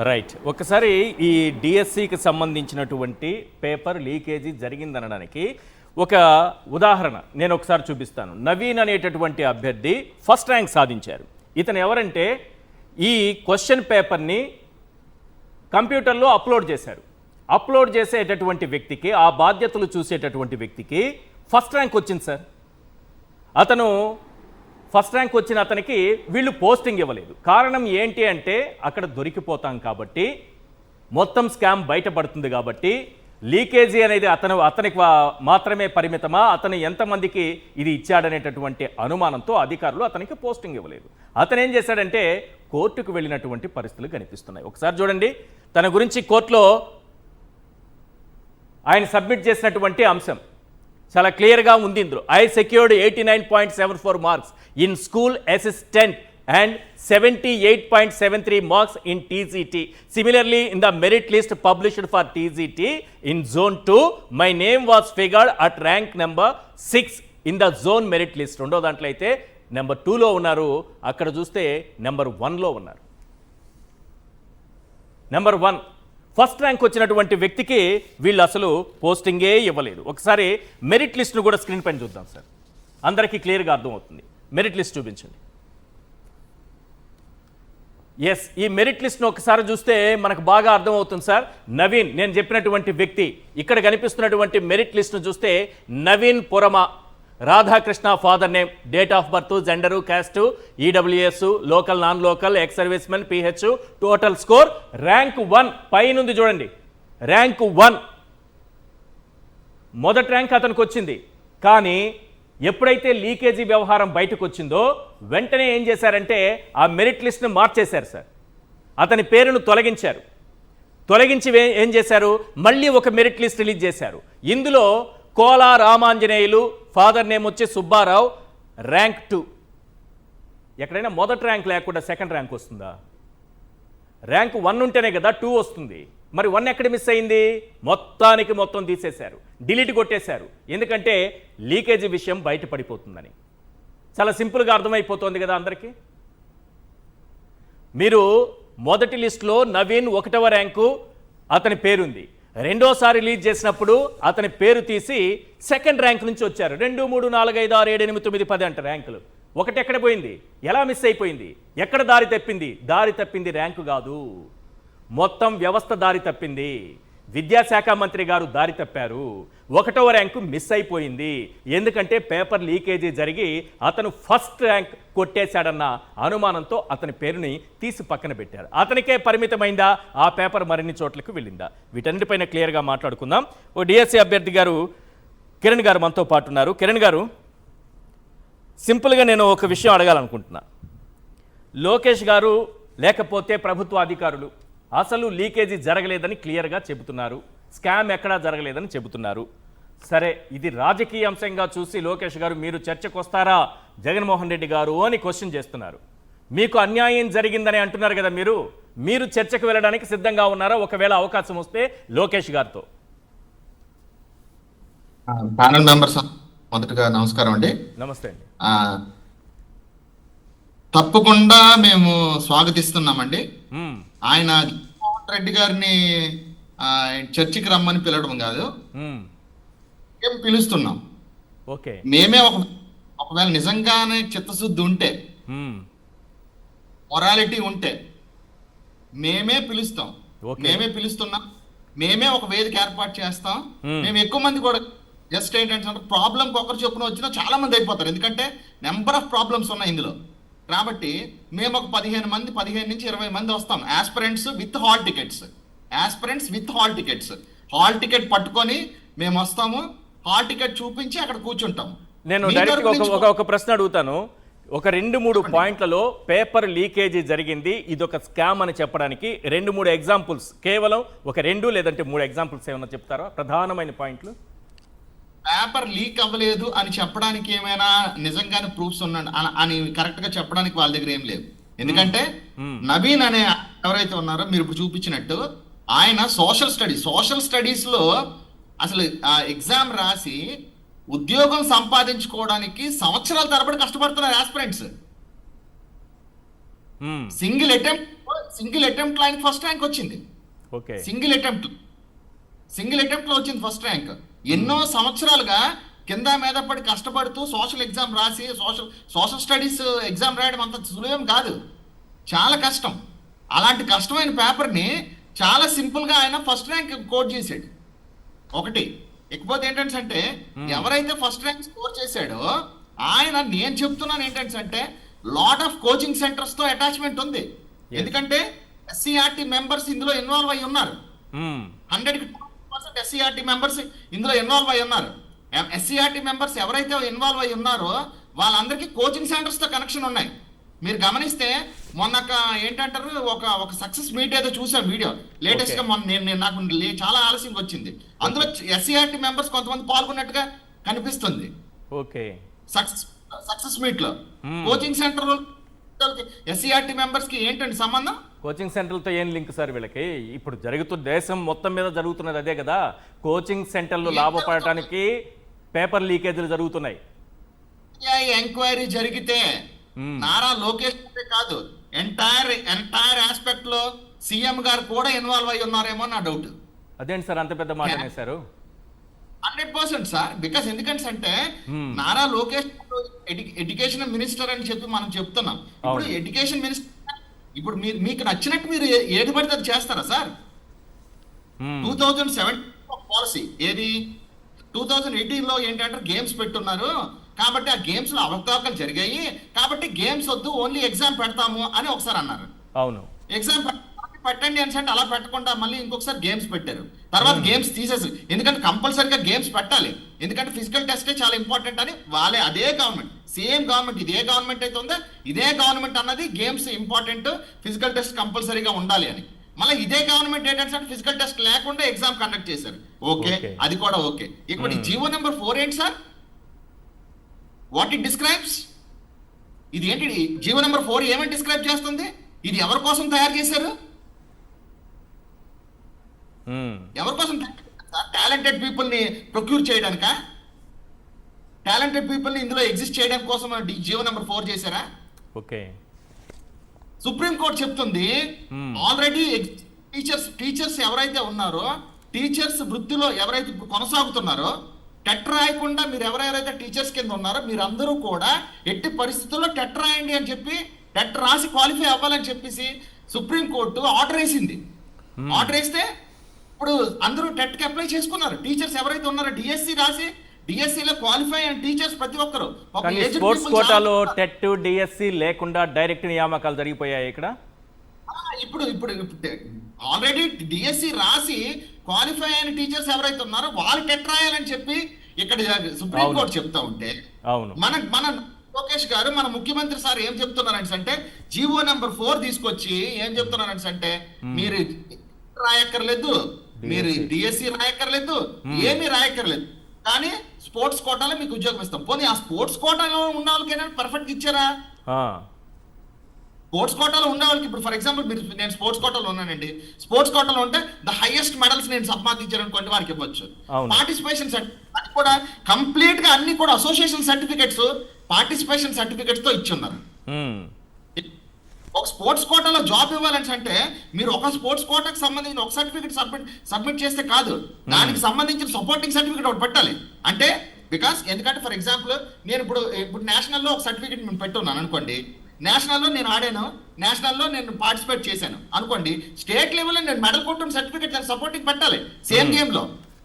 Right. ఒకసారి ఈ డిఎస్సికి సంబంధించినటువంటి పేపర్ లీకేజీ జరిగిందనడానికి ఒక ఉదాహరణ నేను ఒకసారి చూపిస్తాను. నవీన్ అనేటటువంటి అభ్యర్థి ఫస్ట్ ర్యాంక్ సాధించారు. ఇతను ఎవరంటే ఈ క్వశ్చన్ పేపర్ని కంప్యూటర్లో అప్లోడ్ చేశారు. అప్లోడ్ చేసేటటువంటి వ్యక్తికి, ఆ బాధ్యతలు చూసేటటువంటి వ్యక్తికి ఫస్ట్ ర్యాంక్ వచ్చింది సార్. అతను ఫస్ట్ ర్యాంక్ వచ్చిన అతనికి వీళ్ళు పోస్టింగ్ ఇవ్వలేదు. కారణం ఏంటి అంటే అక్కడ దొరికిపోతాం కాబట్టి, మొత్తం స్కామ్ బయటపడుతుంది కాబట్టి, లీకేజీ అనేది అతనికి మాత్రమే పరిమితమా, అతను ఎంతమందికి ఇది ఇచ్చాడనేటటువంటి అనుమానంతో అధికారులు అతనికి పోస్టింగ్ ఇవ్వలేదు. అతను ఏం చేశాడంటే కోర్టుకు వెళ్ళినటువంటి పరిస్థితులు కనిపిస్తున్నాయి. ఒకసారి చూడండి, తన గురించి కోర్టులో ఆయన సబ్మిట్ చేసినటువంటి అంశం చాలా క్లియర్గా ఉంది. ఇందులో I secured 89.74 marks in school assistant and 78.73 marks in TCT. Similarly, in the merit list published for TCT in Zone 2, my name was figured at rank number 6 in the zone merit list. రెండో దాంట్లో అయితే number 2లో ఉన్నారు, అక్కడ చూస్తే number 1లో ఉన్నారు. Number 1 first rank వచ్చినటువంటి వ్యక్తికి వీళ్ళు అసలు పోస్టింగే ఇవ్వలేదు. ఒకసారి మెరిట్ లిస్ట్ను కూడా స్క్రీన్ పైన చూద్దాం సార్, అందరికీ క్లియర్గా అర్థమవుతుంది. మెరిట్ లిస్ట్ చూపించండి. ఎస్, ఈ మెరిట్ లిస్ట్ను ఒకసారి చూస్తే మనకు బాగా అర్థమవుతుంది సార్. నవీన్, నేను చెప్పినటువంటి వ్యక్తి, ఇక్కడ కనిపిస్తున్నటువంటి మెరిట్ లిస్ట్ను చూస్తే Naveen Purama, Radhakrishna father name, date of birth, gender, caste, EWS, local, non local, ex servicemen, PH, total score, rank 1 పైనుంది చూడండి. ర్యాంక్ 1 మొదటి ర్యాంక్ అతనికి వచ్చింది. కానీ ఎప్పుడైతే లీకేజీ వ్యవహారం బయటకు వచ్చిందో వెంటనే ఏం చేశారంటే ఆ మెరిట్ లిస్ట్ని మార్చేశారు సార్. అతని పేరును తొలగించారు. తొలగించి ఏం చేశారు, మళ్ళీ ఒక మెరిట్ లిస్ట్ రిలీజ్ చేశారు. ఇందులో కోలా రామాంజనేయులు, ఫాదర్ నేమ్ వచ్చి సుబ్బారావు, ర్యాంక్ 2. ఎక్కడైనా మొదటి ర్యాంక్ లేకుండా సెకండ్ ర్యాంక్ వస్తుందా? ర్యాంక్ 1 ఉంటేనే కదా 2 వస్తుంది. మరి 1 ఎక్కడ మిస్ అయింది? మొత్తం తీసేశారు, డిలీట్ కొట్టేశారు. ఎందుకంటే లీకేజీ విషయం బయటపడిపోతుందని. చాలా సింపుల్గా అర్థమైపోతుంది కదా అందరికీ. మీరు మొదటి లిస్టులో నవీన్ 1వ ర్యాంకు అతని పేరుంది. రెండోసారి రిలీజ్ చేసినప్పుడు అతని పేరు తీసి సెకండ్ ర్యాంక్ నుంచి వచ్చారు. 2, 3, 4, 5, 6, 7, 8, 9, 10 అంట ర్యాంకులు. ఒకటి ఎక్కడ పోయింది? ఎలా మిస్ అయిపోయింది? ఎక్కడ దారి తప్పింది? దారి తప్పింది ర్యాంకు కాదు, మొత్తం వ్యవస్థ దారి తప్పింది. విద్యాశాఖ మంత్రి గారు దారి తప్పారు. 1వ ర్యాంకు మిస్ అయిపోయింది. ఎందుకంటే పేపర్ లీకేజీ జరిగి అతను ఫస్ట్ ర్యాంక్ కొట్టేశాడన్న అనుమానంతో అతని పేరుని తీసి పక్కన పెట్టారు. అతనికే పరిమితమైందా ఆ పేపర్? మరిన్ని చోట్లకు వెళ్ళిందా? వీటన్నిటిపైన క్లియర్గా మాట్లాడుకుందాం. ఓ డిఎస్సి అభ్యర్థి గారు కిరణ్ గారు మనతో పాటు ఉన్నారు. కిరణ్ గారు, సింపుల్గా నేను ఒక విషయం అడగాలనుకుంటున్నా. లోకేష్ గారు లేకపోతే ప్రభుత్వ అధికారులు అసలు లీకేజీ జరగలేదని క్లియర్గా చెబుతున్నారు, స్కామ్ ఎక్కడా జరగలేదని చెబుతున్నారు. సరే, ఇది రాజకీయ అంశంగా చూసి లోకేష్ గారు మీరు చర్చకు వస్తారా జగన్మోహన్ రెడ్డి గారు అని క్వశ్చన్ చేస్తున్నారు. మీకు అన్యాయం జరిగిందని అంటున్నారు కదా, మీరు చర్చకు వెళ్ళడానికి సిద్ధంగా ఉన్నారా ఒకవేళ అవకాశం వస్తే లోకేష్ గారితో? ప్యానల్ మెంబర్స్ మొదటగా నమస్కారం అండి. నమస్తే అండి. తప్పకుండా మేము స్వాగతిస్తున్నామండి. ఆయన జగన్మోహన్ రెడ్డి గారిని చర్చికి రమ్మని పిలవడం కాదు, మేము పిలుస్తున్నాం. మేమే ఒకవేళ నిజంగానే చిత్తశుద్ధి ఉంటే, మొరాలిటీ ఉంటే మేమే పిలుస్తాం. మేమే ఒక వేదిక ఏర్పాటు చేస్తాం. మేము ఎక్కువ మంది కూడా జస్ట్ ఏంటంటే ప్రాబ్లంకి ఒకరు చొప్పున వచ్చినా చాలా మంది అయిపోతారు. ఎందుకంటే నెంబర్ ఆఫ్ ప్రాబ్లమ్స్ ఉన్నాయి ఇందులో. కాబట్టి మేము ఒక 15 నుంచి 20 మంది వస్తాం. Aspirants with hall tickets, hall ticket పట్టుకొని మేము వస్తాము. హాల్ టికెట్ చూపించి అక్కడ కూర్చుంటాం. నేను డైరెక్ట్ ఒక ప్రశ్న అడుగుతాను. ఒక 2-3 పాయింట్లలో పేపర్ లీకేజీ జరిగింది, ఇదొక స్కామ్ అని చెప్పడానికి 2-3 ఎగ్జాంపుల్స్, కేవలం ఒక 2 లేదంటే 3 ఎగ్జాంపుల్స్ ఏమైనా చెప్తారా? ప్రధానమైన పాయింట్లు. పేపర్ లీక్ అవ్వలేదు అని చెప్పడానికి ఏమైనా నిజంగానే ప్రూఫ్స్ ఉన్నాడు అని కరెక్ట్ గా చెప్పడానికి వాళ్ళ దగ్గర ఏం లేవు. ఎందుకంటే నవీన్ అనే ఎవరైతే ఉన్నారో మీరు ఇప్పుడు చూపించినట్టు, ఆయన సోషల్ స్టడీస్ లో అసలు ఎగ్జామ్ రాసి ఉద్యోగం సంపాదించుకోవడానికి సంవత్సరాల తరబడి కష్టపడుతున్నారు ఆస్పిరెంట్స్. సింగిల్ సింగిల్ అటెంప్ట్ లో ఆయనకి ఫస్ట్ ర్యాంక్ వచ్చింది. ఓకే. సింగిల్ అటెంప్ట్ లో వచ్చింది ఫస్ట్ ర్యాంక్. ఎన్నో సంవత్సరాలుగా కింద మీద పడి కష్టపడుతూ సోషల్ ఎగ్జామ్ రాసి సోషల్ స్టడీస్ ఎగ్జామ్ రాయడం అంత సులభం కాదు, చాలా కష్టం. అలాంటి కష్టమైన పేపర్ని చాలా సింపుల్ గా ఆయన ఫస్ట్ ర్యాంక్ కోట్ చేశాడు ఒకటి. ఇకపోతే ఏంటంటే అంటే ఎవరైతే ఫస్ట్ ర్యాంక్ స్కోర్ చేశాడో ఆయన, నేను చెప్తున్నాను ఏంటంటే అంటే లాట్ ఆఫ్ కోచింగ్ సెంటర్స్ తో అటాచ్మెంట్ ఉంది. ఎందుకంటే ఎస్సీఆర్టీ మెంబర్స్ ఇందులో ఇన్వాల్వ్ అయి ఉన్నారు. 100% ఎస్సీఆర్టీ మెంబర్స్ ఇందులో ఇన్వాల్వ్ అయి ఉన్నారు. ఎస్సీఆర్టీ మెంబర్స్ ఎవరైతే ఇన్వాల్వ్ అయి ఉన్నారో వాళ్ళందరికీ కోచింగ్ సెంటర్స్ తో కనెక్షన్ ఉన్నాయి. మీరు గమనిస్తే మొన్న ఏంటంటారు ఒక సక్సెస్ మీట్ ఏదో చూసాం వీడియో లేటెస్ట్ గా. మొన్న నేను నాకు చాలా ఆలస్యంగా వచ్చింది. అందులో ఎస్సీఆర్టీ మెంబర్స్ కొంతమంది పాల్గొన్నట్టుగా కనిపిస్తుంది. ఓకే. సక్సెస్ మీట్ లో కోచింగ్ సెంటర్ ఎస్సీఆర్టీ మెంబర్స్ కి ఏంటండి సంబంధం? కోచింగ్ సెంటర్లతో ఏం లింక్ సార్ వీళ్ళకి? ఇప్పుడు జరుగుతున్న దేశం మొత్తం మీద జరుగుతున్నది అదే కదా. కోచింగ్ సెంటర్లు లాభపడటానికి పేపర్ లీకేజీలు జరుగుతున్నాయి. ఎంక్వైరీ జరిగితే నారా లోకేష్ కాదు, ఎంటైర్ ఆస్పెక్ట్ లో సీఎం గారు కూడా ఇన్వాల్వ్ అయి ఉన్నారేమో నా డౌట్. అదేంటి సార్ అంత పెద్ద మాట అనేసారు? 100% సార్. బికాస్ ఎందుకంటే అంటే నారా లోకేష్ ఎడ్యుకేషన్ మినిస్టర్ అని చెప్పి మనం చెప్తున్నాం. ఇప్పుడు ఎడ్యుకేషన్ మినిస్టర్ ఇప్పుడు మీకు నచ్చినట్టు మీరు ఏది పడితే అది చేస్తారా సార్? 2017 పాలసీ ఏది, 2018 లో ఏంటంటే గేమ్స్ పెట్టున్నారు కాబట్టి ఆ గేమ్స్ లో అవకతవకలు జరిగాయి కాబట్టి గేమ్స్ వద్దు ఓన్లీ ఎగ్జామ్ పెడతాము అని ఒకసారి అన్నారు. అవును, ఎగ్జామ్ పెట్టండి అని అంటే అలా పెట్టకుండా మళ్ళీ ఇంకొకసారి గేమ్స్ పెట్టారు. తర్వాత గేమ్స్ తీసేసి, ఎందుకంటే కంపల్సరీగా గేమ్స్ పెట్టాలి, ఎందుకంటే ఫిజికల్ టెస్టే చాలా ఇంపార్టెంట్ అని వాళ్ళే అదే గవర్నమెంట్, సేమ్ గవర్నమెంట్, ఇదే గవర్నమెంట్ అయితే ఉందో ఇదే గవర్నమెంట్ అన్నది గేమ్స్ ఇంపార్టెంట్, ఫిజికల్ టెస్ట్ కంపల్సరీగా ఉండాలి అని. మళ్ళీ ఇదే గవర్నమెంట్ ఏంటంటే ఫిజికల్ టెస్ట్ లేకుండా ఎగ్జామ్ కండక్ట్ చేశారు. ఓకే, అది కూడా ఓకే. ఇప్పుడు జీవో నెంబర్ 4 ఏంటి సార్? What it describes? ఇది ఏంటి జీవో నెంబర్ 4 ఏమని డిస్క్రైబ్ చేస్తుంది? ఇది ఎవరి కోసం తయారు చేశారు? ఎవరి కోసం? టాలెంటెడ్ పీపుల్ ని ప్రొక్యూర్ చేయడానిక? టాలెంటెడ్ పీపుల్ ని ఇందులో ఎగ్జిస్ట్ చేయడం కోసం జీవో నెంబర్ 4 చేశారా? ఓకే. సుప్రీం కోర్టు చెప్తుంది ఆల్రెడీ టీచర్స్ ఎవరైతే ఉన్నారో, టీచర్స్ వృత్తిలో ఎవరైతే ఇప్పుడు కొనసాగుతున్నారో, టెట్ రాయకుండా మీరు ఎవరెవరైతే టీచర్స్ కింద ఉన్నారో మీరందరూ కూడా ఎట్టి పరిస్థితుల్లో టెట్ రాయండి అని చెప్పి, టెట్ రాసి క్వాలిఫై అవ్వాలని చెప్పేసి సుప్రీం కోర్టు ఆర్డర్ వేసింది. ఆర్డర్ వేస్తే ఇప్పుడు అందరూ టెట్ కి అప్లై చేసుకున్నారు. టీచర్స్ ఎవరైతే ఉన్నారో డిఎస్సి రాసి డిఎస్సిలో క్వాలిఫై అయిన టీచర్స్ ప్రతి ఒక్కరు. స్పోర్ట్స్ కోటాలో టెట్ డిఎస్సి లేకుండా డైరెక్ట్ నియామకాలు జరిగిపోయాయి ఇక్కడ. ఇప్పుడు ఆల్రెడీ డిఎస్సి రాసి క్వాలిఫై అయిన టీచర్స్ ఎవరైతే ఉన్నారో వాళ్ళు టెట్ రాయాలని చెప్పి ఇక్కడ సుప్రీం కోర్టు చెప్తా ఉంటే, మన లోకేష్ గారు, మన ముఖ్యమంత్రి సార్ ఏం చెప్తున్నారంటే అంటే జీవో నెంబర్ 4 తీసుకొచ్చి ఏం చెప్తున్నారంటే అంటే మీరు రాయక్కర్లేదు, మీరు డిఎస్సి రాయక్కర్లేదు, ఏమీ రాయక్కర్లేదు, కానీ స్పోర్ట్స్ కోటాలో మీకు ఉద్యోగం ఇస్తాం. పోనీ ఆ స్పోర్ట్స్ కోటాలో ఉన్న వాళ్ళకైనా పర్ఫెక్ట్ ఇచ్చారా? స్పోర్ట్స్ కోటాలో ఉన్న వాళ్ళకి ఇప్పుడు ఫర్ ఎగ్జాంపుల్ నేను స్పోర్ట్స్ కోటాలో ఉన్నానండి, స్పోర్ట్స్ కోటాలో ఉంటే ద హైయెస్ట్ మెడల్స్ నేను సంపాదించాను అనుకోండి, వారికి ఇవ్వచ్చు. పార్టిసిపేషన్ అది కూడా కంప్లీట్ గా అన్ని కూడా అసోసియేషన్ సర్టిఫికెట్స్, పార్టిసిపేషన్ సర్టిఫికెట్స్ తో ఇచ్చున్నారు. ఒక స్పోర్ట్స్ కోటాలో జాబ్ ఇవ్వాలని అంటే మీరు ఒక స్పోర్ట్స్ కోటాకి సంబంధించిన ఒక సర్టిఫికెట్ సబ్మిట్ చేస్తే కాదు, దానికి సంబంధించిన సపోర్టింగ్ సర్టిఫికెట్ ఒకటి పెట్టాలి. అంటే బికాస్ ఎందుకంటే ఫర్ ఎగ్జాంపుల్ నేను ఇప్పుడు నేషనల్లో ఒక సర్టిఫికెట్ నేను పెట్టున్నాను అనుకోండి, నేషనల్లో నేను ఆడాను, నేషనల్లో నేను పార్టిసిపేట్ చేశాను అనుకోండి, స్టేట్ లెవెల్లో నేను మెడల్ కొట్టిన సర్టిఫికెట్ సపోర్టింగ్ పెట్టాలి సేమ్ గేమ్ లో.